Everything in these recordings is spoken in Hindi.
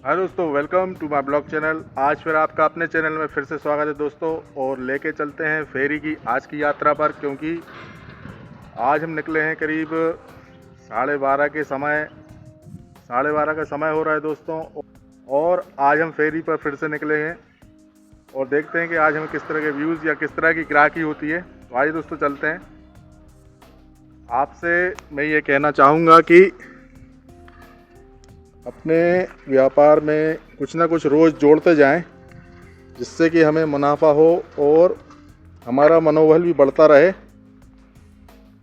हाय दोस्तों, welcome to my blog channel. आज फिर आपका अपने चैनल में फिर से स्वागत है दोस्तों। और लेके चलते हैं फेरी की आज की यात्रा पर, क्योंकि आज हम निकले हैं करीब 12:30 के समय 12:30 का समय हो रहा है दोस्तों। और आज हम फेरी पर फिर से निकले हैं और देखते हैं कि आज हमें किस तरह के व्यूज़ या किस तरह की ग्राहकी होती है। तो आइए दोस्तों चलते हैं। आपसे मैं ये कहना चाहूँगा कि अपने व्यापार में कुछ ना कुछ रोज़ जोड़ते जाएं, जिससे कि हमें मुनाफा हो और हमारा मनोबल भी बढ़ता रहे।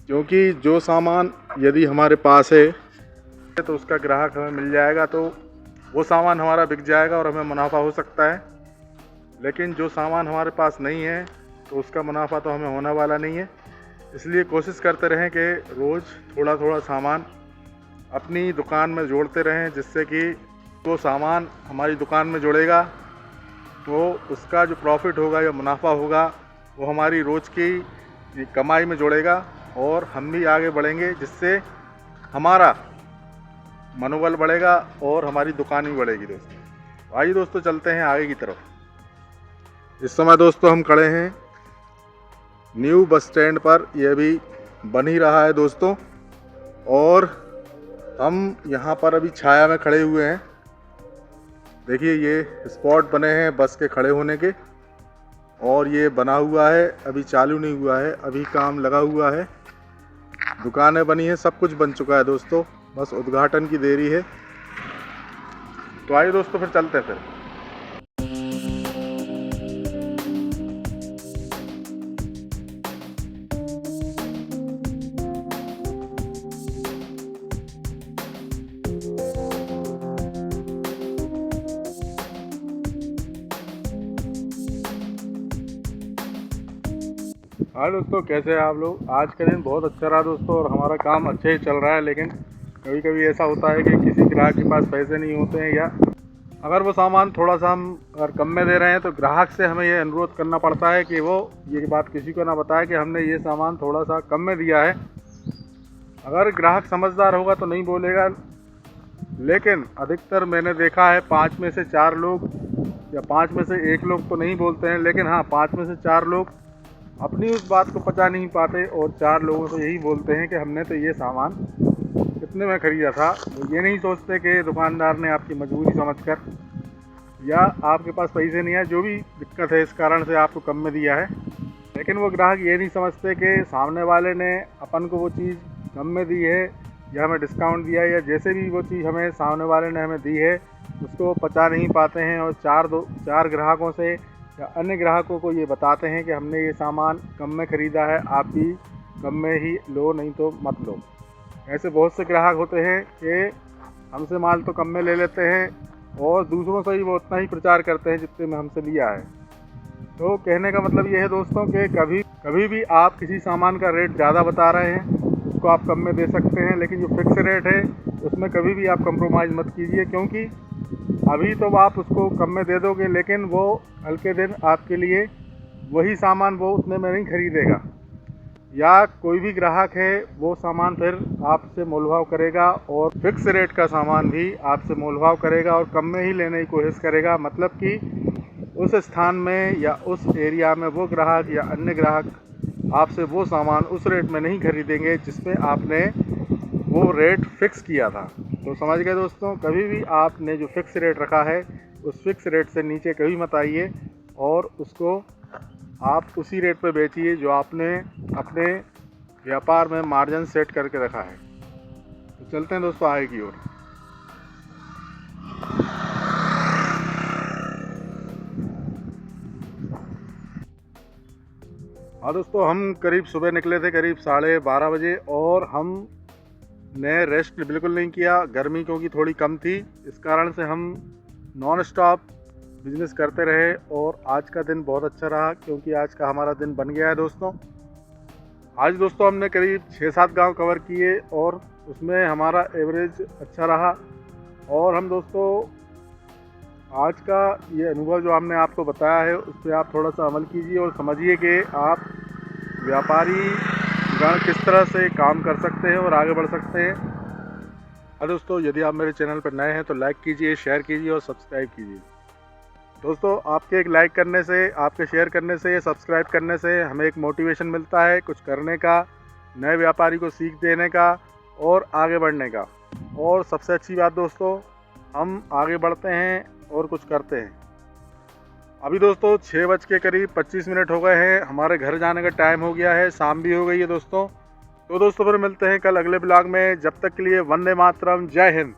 क्योंकि जो सामान यदि हमारे पास है तो उसका ग्राहक हमें मिल जाएगा, तो वो सामान हमारा बिक जाएगा और हमें मुनाफा हो सकता है। लेकिन जो सामान हमारे पास नहीं है तो उसका मुनाफा तो हमें होने वाला नहीं है। इसलिए कोशिश करते रहें कि रोज़ थोड़ा थोड़ा सामान अपनी दुकान में जोड़ते रहें, जिससे कि वो सामान हमारी दुकान में जुड़ेगा तो उसका जो प्रॉफिट होगा या मुनाफा होगा वो हमारी रोज़ की कमाई में जुड़ेगा और हम भी आगे बढ़ेंगे, जिससे हमारा मनोबल बढ़ेगा और हमारी दुकान भी बढ़ेगी दोस्तों। आइए दोस्तों चलते हैं आगे की तरफ। इस समय दोस्तों हम खड़े हैं न्यू बस स्टैंड पर। यह भी बन ही रहा है दोस्तों, और हम यहाँ पर अभी छाया में खड़े हुए हैं। देखिए ये स्पॉट बने हैं बस के खड़े होने के, और ये बना हुआ है, अभी चालू नहीं हुआ है, अभी काम लगा हुआ है। दुकानें बनी हैं, सब कुछ बन चुका है दोस्तों, बस उद्घाटन की देरी है। तो आइए दोस्तों फिर चलते हैं फिर। हाँ दोस्तों, कैसे हैं आप लोग। आज का दिन बहुत अच्छा रहा दोस्तों और हमारा काम अच्छे ही चल रहा है। लेकिन कभी कभी ऐसा होता है कि किसी ग्राहक के पास पैसे नहीं होते हैं, या अगर वो सामान थोड़ा सा हम अगर कम में दे रहे हैं तो ग्राहक से हमें ये अनुरोध करना पड़ता है कि वो ये बात किसी को ना बताए कि हमने ये सामान थोड़ा सा कम में दिया है। अगर ग्राहक समझदार होगा तो नहीं बोलेगा, लेकिन अधिकतर मैंने देखा है 5 में से 4 लोग या 5 में से 1 लोग तो नहीं बोलते हैं, लेकिन हाँ 5 में से 4 लोग अपनी उस बात को पचा नहीं पाते और 4 लोगों से यही बोलते हैं कि हमने तो ये सामान कितने में ख़रीदा था। वो ये नहीं सोचते कि दुकानदार ने आपकी मजबूरी समझकर या आपके पास पैसे नहीं है, जो भी दिक्कत है इस कारण से आपको कम में दिया है। लेकिन वो ग्राहक ये नहीं समझते कि सामने वाले ने अपन को वो चीज़ कम में दी है या हमें डिस्काउंट दिया है, या जैसे भी वो चीज़ हमें सामने वाले ने हमें दी है उसको वो पचा नहीं पाते हैं, और 4 ग्राहकों से या अन्य ग्राहकों को ये बताते हैं कि हमने ये सामान कम में ख़रीदा है, आप भी कम में ही लो, नहीं तो मत लो। ऐसे बहुत से ग्राहक होते हैं कि हमसे माल तो कम में ले लेते हैं और दूसरों से ही वो उतना ही प्रचार करते हैं जितने में हमसे लिया है। तो कहने का मतलब ये है दोस्तों कि कभी भी आप किसी सामान का रेट ज़्यादा बता रहे हैं उसको आप कम में दे सकते हैं, लेकिन जो फिक्स रेट है उसमें कभी भी आप कंप्रोमाइज़ मत कीजिए। क्योंकि अभी तो आप उसको कम में दे दोगे, लेकिन वो हल्के दिन आपके लिए वही सामान वो उतने में नहीं खरीदेगा, या कोई भी ग्राहक है वो सामान फिर आपसे मोलभाव करेगा और फिक्स रेट का सामान भी आपसे मोलभाव करेगा और कम में ही लेने की कोशिश करेगा। मतलब कि उस स्थान में या उस एरिया में वो ग्राहक या अन्य ग्राहक आपसे वो सामान उस रेट में नहीं खरीदेंगे जिसमें आपने वो रेट फिक्स किया था। तो समझ गए दोस्तों, कभी भी आपने जो फिक्स रेट रखा है उस फिक्स रेट से नीचे कभी मत आइए और उसको आप उसी रेट पे बेचिए जो आपने अपने व्यापार में मार्जिन सेट करके रखा है। तो चलते हैं दोस्तों आगे की ओर। हाँ दोस्तों, हम करीब सुबह निकले थे करीब 12:30 बजे, और हमने रेस्ट बिल्कुल नहीं किया। गर्मी क्योंकि थोड़ी कम थी, इस कारण से हम नॉन स्टॉप बिजनेस करते रहे। और आज का दिन बहुत अच्छा रहा क्योंकि आज का हमारा दिन बन गया है दोस्तों। आज दोस्तों हमने करीब 6-7 गांव कवर किए और उसमें हमारा एवरेज अच्छा रहा। और हम दोस्तों आज का ये अनुभव जो हमने आपको बताया है उस पर आप थोड़ा सा अमल कीजिए और समझिए कि आप व्यापारी गण किस तरह से काम कर सकते हैं और आगे बढ़ सकते हैं। हाँ दोस्तों, यदि आप मेरे चैनल पर नए हैं तो लाइक कीजिए, शेयर कीजिए और सब्सक्राइब कीजिए। दोस्तों, आपके एक लाइक करने से, आपके शेयर करने से, सब्सक्राइब करने से हमें एक मोटिवेशन मिलता है कुछ करने का, नए व्यापारी को सीख देने का और आगे बढ़ने का। और सबसे अच्छी बात दोस्तों, हम आगे बढ़ते हैं और कुछ करते हैं। अभी दोस्तों 6 बज के करीब 25 मिनट हो गए हैं, हमारे घर जाने का टाइम हो गया है, शाम भी हो गई है दोस्तों। तो दोस्तों फिर मिलते हैं कल अगले ब्लॉग में। जब तक के लिए वंदे मातरम, जय हिंद।